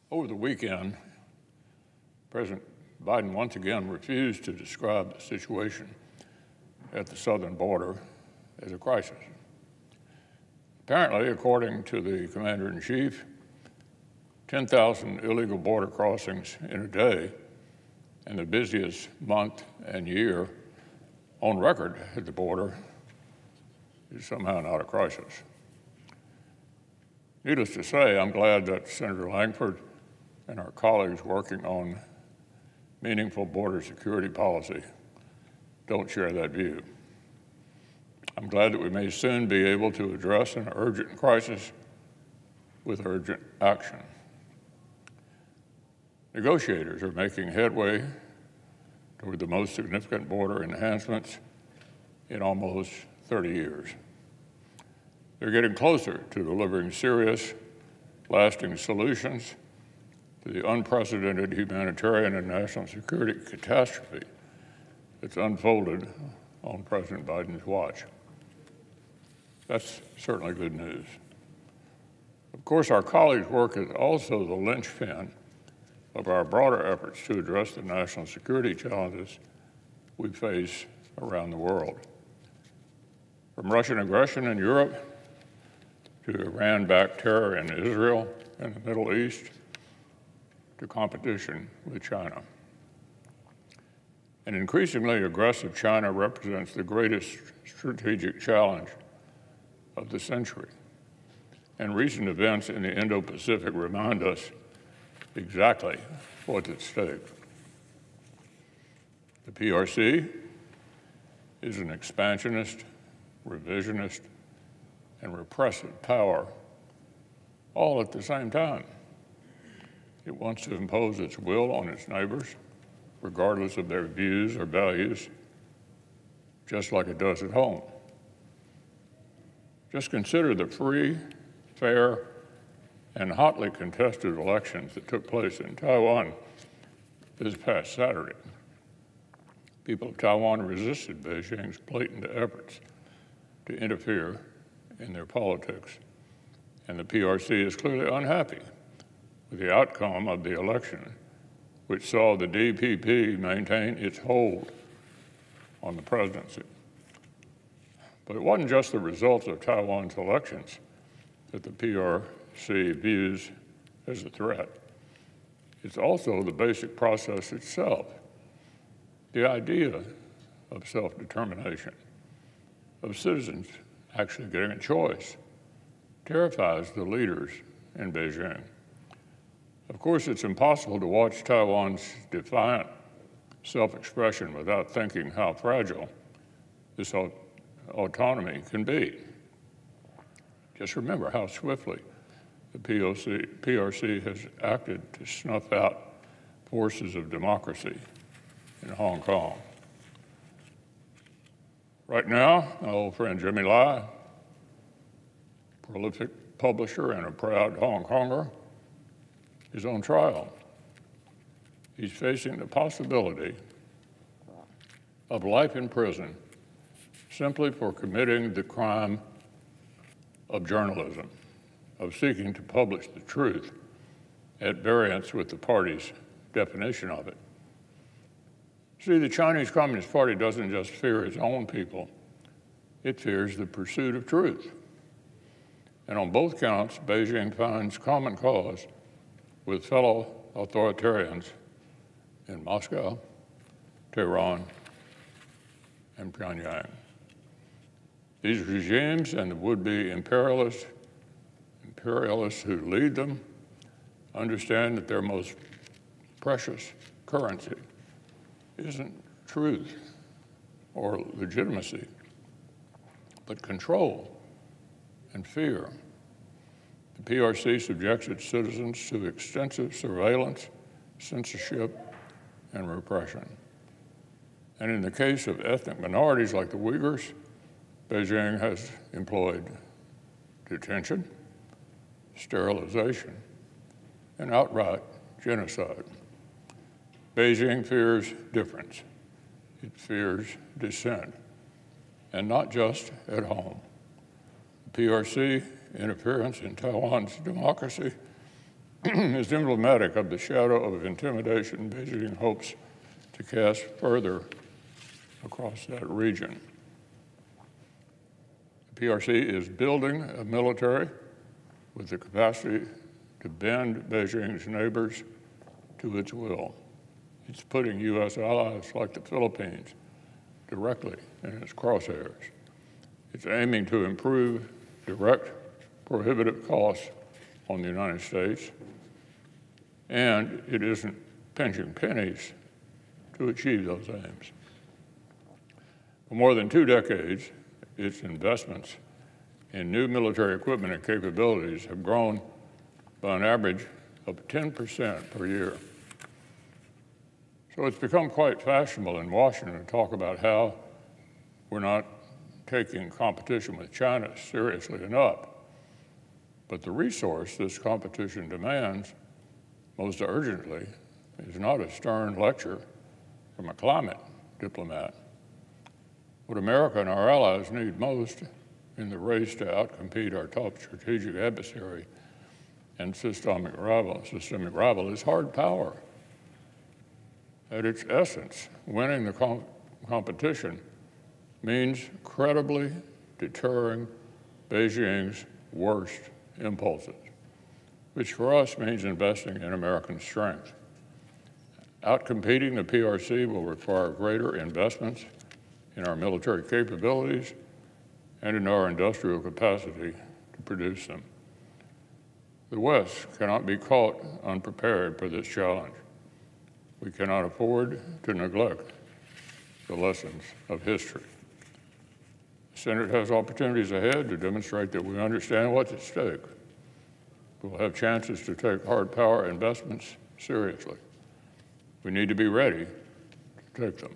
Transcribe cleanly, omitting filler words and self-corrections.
Over the weekend, President Biden once again refused to describe the situation at the southern border as a crisis. Apparently, according to the Commander-in-Chief, 10,000 illegal border crossings in a day and the busiest month and year on record at the border is somehow not a crisis. Needless to say, I'm glad that Senator Langford and our colleagues working on meaningful border security policy don't share that view. I'm glad that we may soon be able to address an urgent crisis with urgent action. Negotiators are making headway toward the most significant border enhancements in almost 30 years. They're getting closer to delivering serious, lasting solutions to the unprecedented humanitarian and national security catastrophe that's unfolded on President Biden's watch. That's certainly good news. Of course, our colleagues' work is also the linchpin of our broader efforts to address the national security challenges we face around the world. From Russian aggression in Europe to Iran-backed terror in Israel and the Middle East to competition with China. An increasingly aggressive China represents the greatest strategic challenge of the century, and recent events in the Indo-Pacific remind us exactly what's at stake. The PRC is an expansionist, revisionist, and repressive power all at the same time. It wants to impose its will on its neighbors, regardless of their views or values, just like it does at home. Just consider the free, fair, and hotly contested elections that took place in Taiwan this past Saturday. People of Taiwan resisted Beijing's blatant efforts to interfere in their politics, and the PRC is clearly unhappy with the outcome of the election, which saw the DPP maintain its hold on the presidency. But it wasn't just the results of Taiwan's elections that the PRC views as a threat. It's also the basic process itself, the idea of self-determination, of citizens actually getting a choice, terrifies the leaders in Beijing. Of course, it's impossible to watch Taiwan's defiant self-expression without thinking how fragile this autonomy can be. Just remember how swiftly the PRC has acted to snuff out forces of democracy in Hong Kong. Right now, my old friend Jimmy Lai, prolific publisher and a proud Hong Konger, is on trial. He's facing the possibility of life in prison simply for committing the crime of journalism, of seeking to publish the truth at variance with the party's definition of it. See, the Chinese Communist Party doesn't just fear its own people, it fears the pursuit of truth. And on both counts, Beijing finds common cause with fellow authoritarians in Moscow, Tehran, and Pyongyang. These regimes and the would-be imperialists who lead them understand that their most precious currency isn't truth or legitimacy, but control and fear. The PRC subjects its citizens to extensive surveillance, censorship, and repression. And in the case of ethnic minorities like the Uyghurs, Beijing has employed detention, sterilization, and outright genocide. Beijing fears difference. It fears dissent, and not just at home. The PRC interference in Taiwan's democracy is emblematic of the shadow of intimidation Beijing hopes to cast further across that region. The PRC is building a military with the capacity to bend Beijing's neighbors to its will. It's putting U.S. allies like the Philippines directly in its crosshairs. It's aiming to improve direct prohibitive costs on the United States, and it isn't pinching pennies to achieve those aims. For more than 2 decades, its investments in new military equipment and capabilities have grown by an average of 10% per year. So it's become quite fashionable in Washington to talk about how we're not taking competition with China seriously enough. But the resource this competition demands most urgently is not a stern lecture from a climate diplomat. What America and our allies need most in the race to outcompete our top strategic adversary and systemic rival is hard power. At its essence, winning the competition means credibly deterring Beijing's worst impulses, which for us means investing in American strength. Outcompeting the PRC will require greater investments in our military capabilities and in our industrial capacity to produce them. The West cannot be caught unprepared for this challenge. We cannot afford to neglect the lessons of history. The Senate has opportunities ahead to demonstrate that we understand what's at stake. We'll have chances to take hard power investments seriously. We need to be ready to take them.